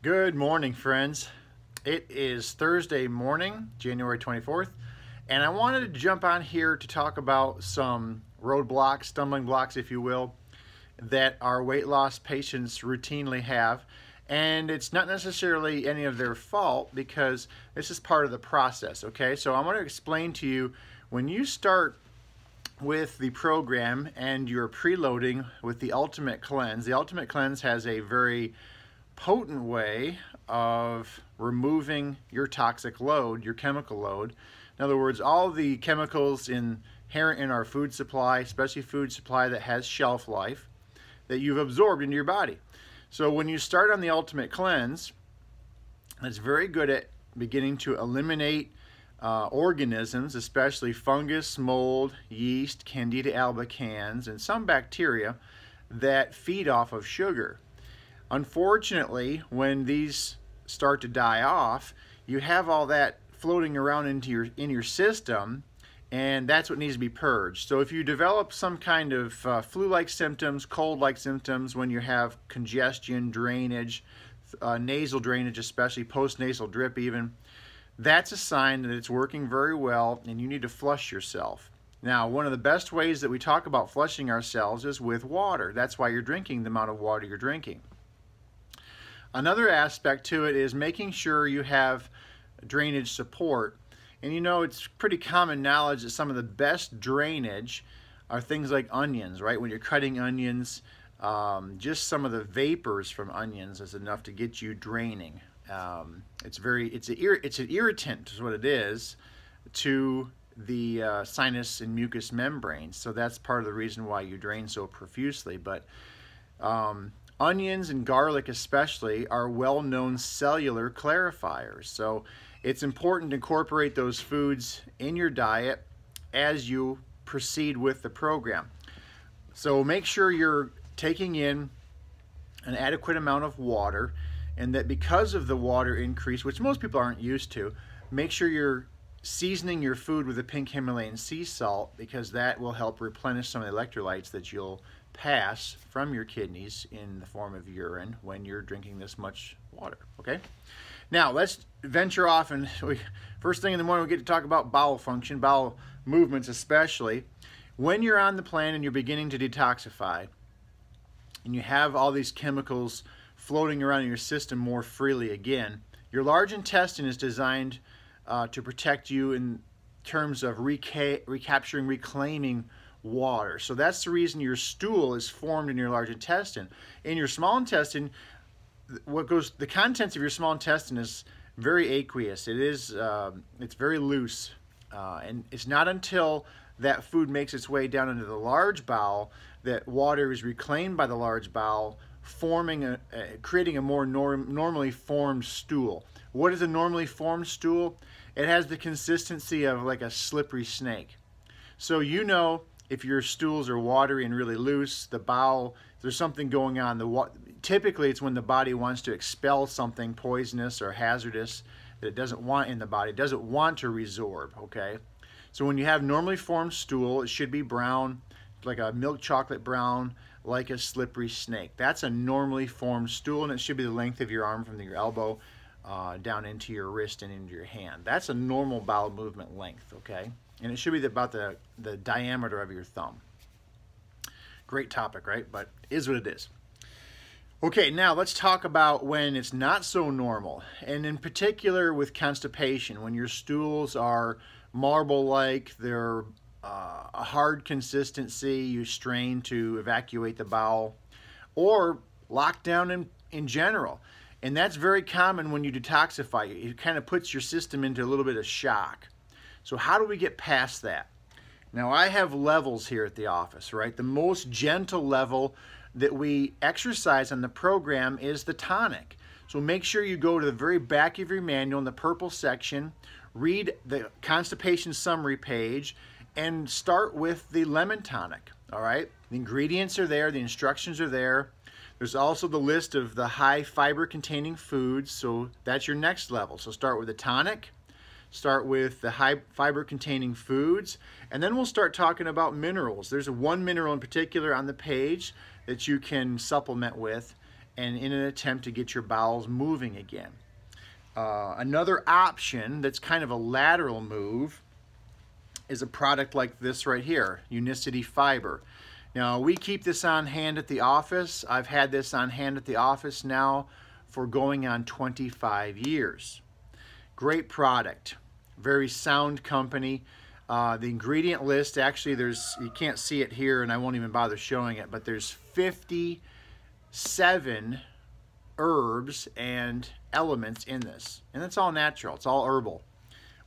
Good morning, friends. It is Thursday morning, January 24th, and I wanted to jump on here to talk about some roadblocks, stumbling blocks, if you will, that our weight loss patients routinely have. And it's not necessarily any of their fault because this is part of the process, okay? So I want to explain to you when you start with the program and you're preloading with the Ultimate Cleanse. The Ultimate Cleanse has a very potent way of removing your toxic load, your chemical load. In other words, all the chemicals inherent in our food supply, especially food supply that has shelf life, that you've absorbed into your body. So when you start on the Ultimate Cleanse, it's very good at beginning to eliminate organisms, especially fungus, mold, yeast, Candida albicans, and some bacteria that feed off of sugar. Unfortunately, when these start to die off, you have all that floating around in your system, and that's what needs to be purged. So if you develop some kind of flu-like symptoms, cold-like symptoms, when you have congestion, drainage, nasal drainage, especially post-nasal drip even, that's a sign that it's working very well and you need to flush yourself. Now, one of the best ways that we talk about flushing ourselves is with water. That's why you're drinking the amount of water you're drinking. Another aspect to it is making sure you have drainage support. And you know, it's pretty common knowledge that some of the best drainage are things like onions, right? When you're cutting onions, just some of the vapors from onions is enough to get you draining. It's an irritant is what it is to the sinus and mucous membranes. So that's part of the reason why you drain so profusely. But onions and garlic especially are well-known cellular clarifiers. So it's important to incorporate those foods in your diet as you proceed with the program. So make sure you're taking in an adequate amount of water, and that because of the water increase, which most people aren't used to, make sure you're seasoning your food with a pink Himalayan sea salt, because that will help replenish some of the electrolytes that you'll pass from your kidneys in the form of urine when you're drinking this much water, okay? Now, let's venture off, and first thing in the morning we get to talk about bowel function, bowel movements especially. When you're on the plan and you're beginning to detoxify, and you have all these chemicals floating around in your system more freely again, your large intestine is designed to protect you in terms of recapturing, reclaiming water. So that's the reason your stool is formed in your large intestine. In your small intestine, the contents of your small intestine is very aqueous. It's very loose, and it's not until that food makes its way down into the large bowel that water is reclaimed by the large bowel, creating a more normally formed stool. What is a normally formed stool? It has the consistency of like a slippery snake. So you know, if your stools are watery and really loose, the bowel, there's something going on. Typically, it's when the body wants to expel something poisonous or hazardous that it doesn't want in the body. It doesn't want to resorb, okay? So when you have normally formed stool, it should be brown, like a milk chocolate brown, like a slippery snake. That's a normally formed stool, and it should be the length of your arm from your elbow down into your wrist and into your hand. That's a normal bowel movement length, okay? And it should be about the diameter of your thumb. Great topic, right? But it is what it is. Okay, now let's talk about when it's not so normal, and in particular with constipation, when your stools are marble-like, they're a hard consistency, you strain to evacuate the bowel, or locked down in general. And that's very common when you detoxify. It kind of puts your system into a little bit of shock. So how do we get past that? Now, I have levels here at the office, right? The most gentle level that we exercise on the program is the tonic. So make sure you go to the very back of your manual in the purple section, read the constipation summary page, and start with the lemon tonic, all right? The ingredients are there, the instructions are there. There's also the list of the high fiber containing foods, so that's your next level. So start with the tonic, start with the high fiber containing foods, and then we'll start talking about minerals. There's one mineral in particular on the page that you can supplement with, and in an attempt to get your bowels moving again. Another option that's kind of a lateral move is a product like this right here, Unicity Fiber. Now, we keep this on hand at the office. I've had this on hand at the office now for going on 25 years. Great product, very sound company. The ingredient list, actually you can't see it here and I won't even bother showing it, but there's 57 herbs and elements in this. And it's all natural, it's all herbal.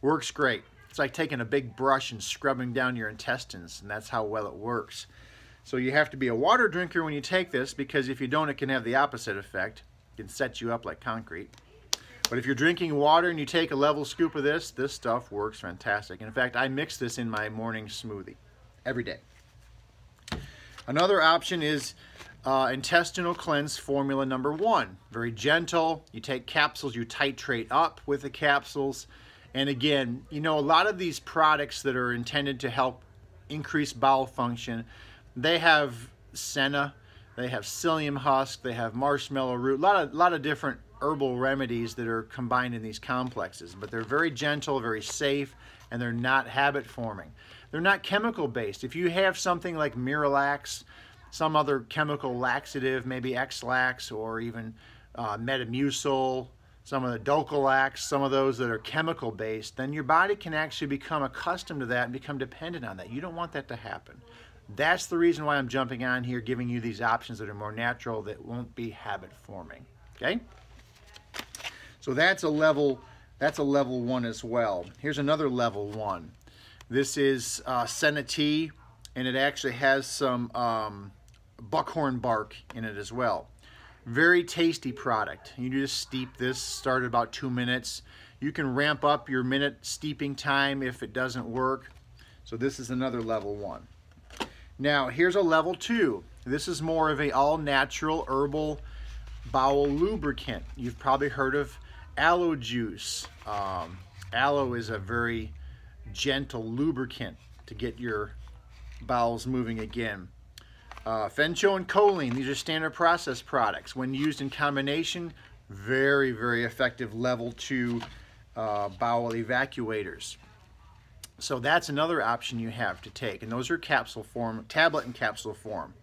Works great. It's like taking a big brush and scrubbing down your intestines, and that's how well it works. So you have to be a water drinker when you take this, because if you don't, it can have the opposite effect. It can set you up like concrete. But if you're drinking water and you take a level scoop of this, this stuff works fantastic. In fact, I mix this in my morning smoothie every day. Another option is intestinal cleanse formula number 1. Very gentle. You take capsules, you titrate up with the capsules. And again, you know, a lot of these products that are intended to help increase bowel function, they have senna, they have psyllium husk, they have marshmallow root, a lot of different herbal remedies that are combined in these complexes. But they're very gentle, very safe, and they're not habit forming. They're not chemical based. If you have something like Miralax, some other chemical laxative, maybe X-Lax or even Metamucil, some of the Docalax, some of those that are chemical based, then your body can actually become accustomed to that and become dependent on that. You don't want that to happen. That's the reason why I'm jumping on here, giving you these options that are more natural, that won't be habit forming. Okay? So that's a level 1 as well. Here's another level 1. This is senna tea, and it actually has some buckhorn bark in it as well. Very tasty product. You just steep this, start at about 2 minutes. You can ramp up your minute steeping time if it doesn't work. So this is another level 1. Now here's a level 2. This is more of a all-natural herbal bowel lubricant. You've probably heard of aloe juice. Aloe is a very gentle lubricant to get your bowels moving again. Fencho and choline, these are standard process products. When used in combination, very, very effective level 2 bowel evacuators. So that's another option you have to take, and those are capsule form, tablet and capsule form.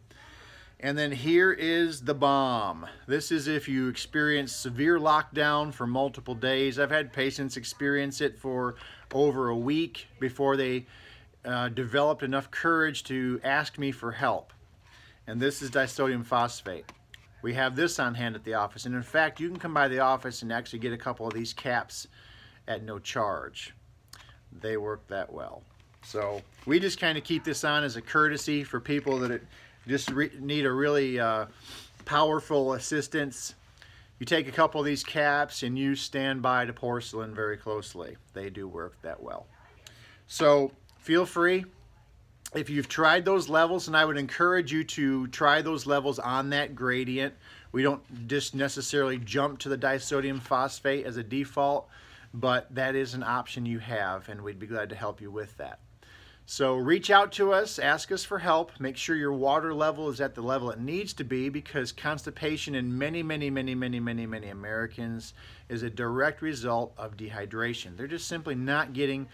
And then here is the bomb. This is if you experience severe lockdown for multiple days. I've had patients experience it for over a week before they developed enough courage to ask me for help. And this is disodium phosphate. We have this on hand at the office, and in fact you can come by the office and actually get a couple of these caps at no charge. They work that well. So we just kind of keep this on as a courtesy for people that just need a really powerful assistance. You take a couple of these caps and you stand by the porcelain very closely. They do work that well. So feel free. If you've tried those levels, and I would encourage you to try those levels on that gradient. We don't just necessarily jump to the disodium phosphate as a default, but that is an option you have, and we'd be glad to help you with that. So reach out to us, ask us for help, make sure your water level is at the level it needs to be, because constipation in many Americans is a direct result of dehydration. They're just simply not getting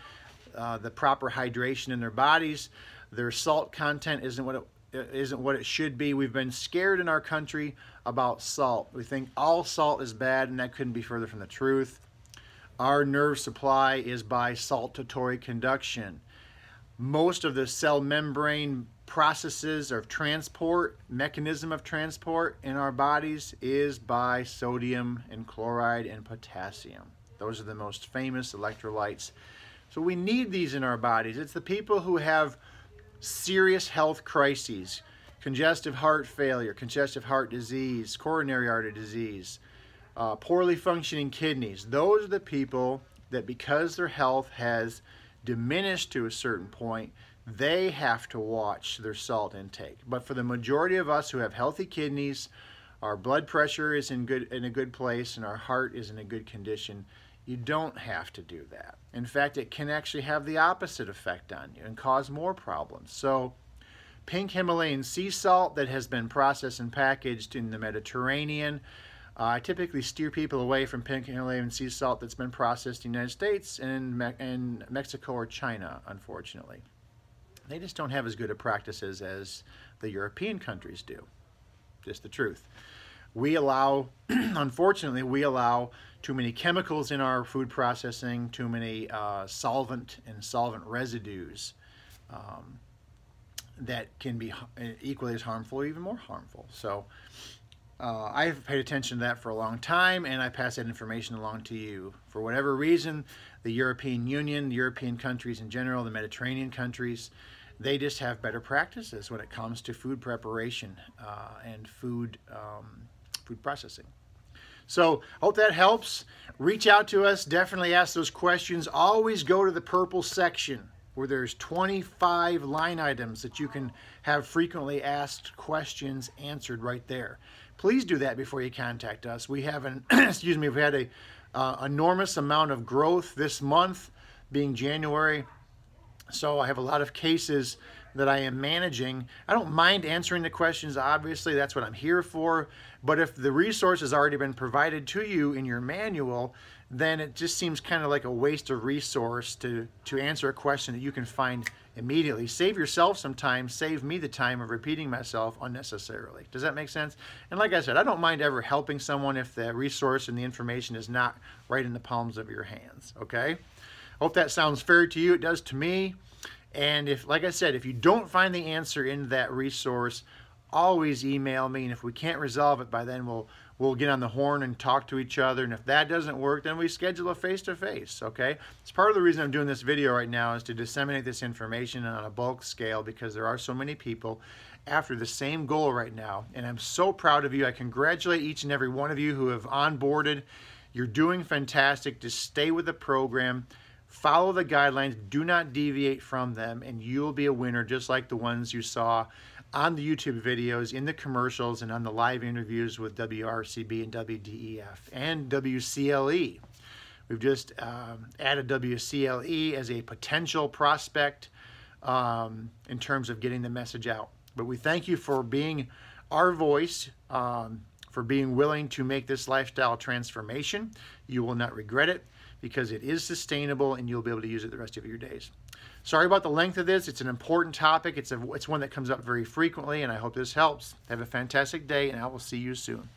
the proper hydration in their bodies. Their salt content isn't what it should be. We've been scared in our country about salt. We think all salt is bad, and that couldn't be further from the truth. Our nerve supply is by saltatory conduction. Most of the cell membrane processes of transport, mechanism of transport in our bodies is by sodium and chloride and potassium. Those are the most famous electrolytes. So we need these in our bodies. It's the people who have serious health crises, congestive heart failure, congestive heart disease, coronary artery disease, poorly functioning kidneys. Those are the people that, because their health has diminished to a certain point, they have to watch their salt intake. But for the majority of us who have healthy kidneys, our blood pressure is in a good place, and our heart is in a good condition, you don't have to do that. In fact, it can actually have the opposite effect on you and cause more problems. So pink Himalayan sea salt that has been processed and packaged in the Mediterranean. I typically steer people away from pink Himalayan sea salt that's been processed in the United States and Mexico or China, unfortunately. They just don't have as good of practices as the European countries do. Just the truth. We allow, unfortunately, we allow too many chemicals in our food processing, too many solvent and solvent residues that can be equally as harmful or even more harmful. So I've paid attention to that for a long time, and I pass that information along to you. For whatever reason, the European Union, the European countries in general, the Mediterranean countries, they just have better practices when it comes to food preparation and food processing. So hope that helps. Reach out to us. Definitely ask those questions. Always go to the purple section where there's 25 line items that you can have frequently asked questions answered right there. Please do that before you contact us. We have an excuse me, we've had a enormous amount of growth this month, being January. So I have a lot of cases that I am managing. I don't mind answering the questions, obviously, that's what I'm here for. But if the resource has already been provided to you in your manual, then it just seems kind of like a waste of resource to answer a question that you can find immediately. Save yourself some time, save me the time of repeating myself unnecessarily. Does that make sense? And like I said, I don't mind ever helping someone if the resource and the information is not right in the palms of your hands, okay? Hope that sounds fair to you. It does to me. And if, like I said, if you don't find the answer in that resource, always email me. And if we can't resolve it by then, we'll get on the horn and talk to each other. And if that doesn't work, then we schedule a face-to-face, okay? It's part of the reason I'm doing this video right now is to disseminate this information on a bulk scale, because there are so many people after the same goal right now. And I'm so proud of you. I congratulate each and every one of you who have onboarded. You're doing fantastic. Just stay with the program. Follow the guidelines, do not deviate from them, and you'll be a winner just like the ones you saw on the YouTube videos, in the commercials, and on the live interviews with WRCB and WDEF and WCLE. We've just added WCLE as a potential prospect in terms of getting the message out. But we thank you for being our voice, for being willing to make this lifestyle transformation. You will not regret it, because it is sustainable and you'll be able to use it the rest of your days. Sorry about the length of this. It's an important topic. It's one that comes up very frequently, and I hope this helps. Have a fantastic day, and I will see you soon.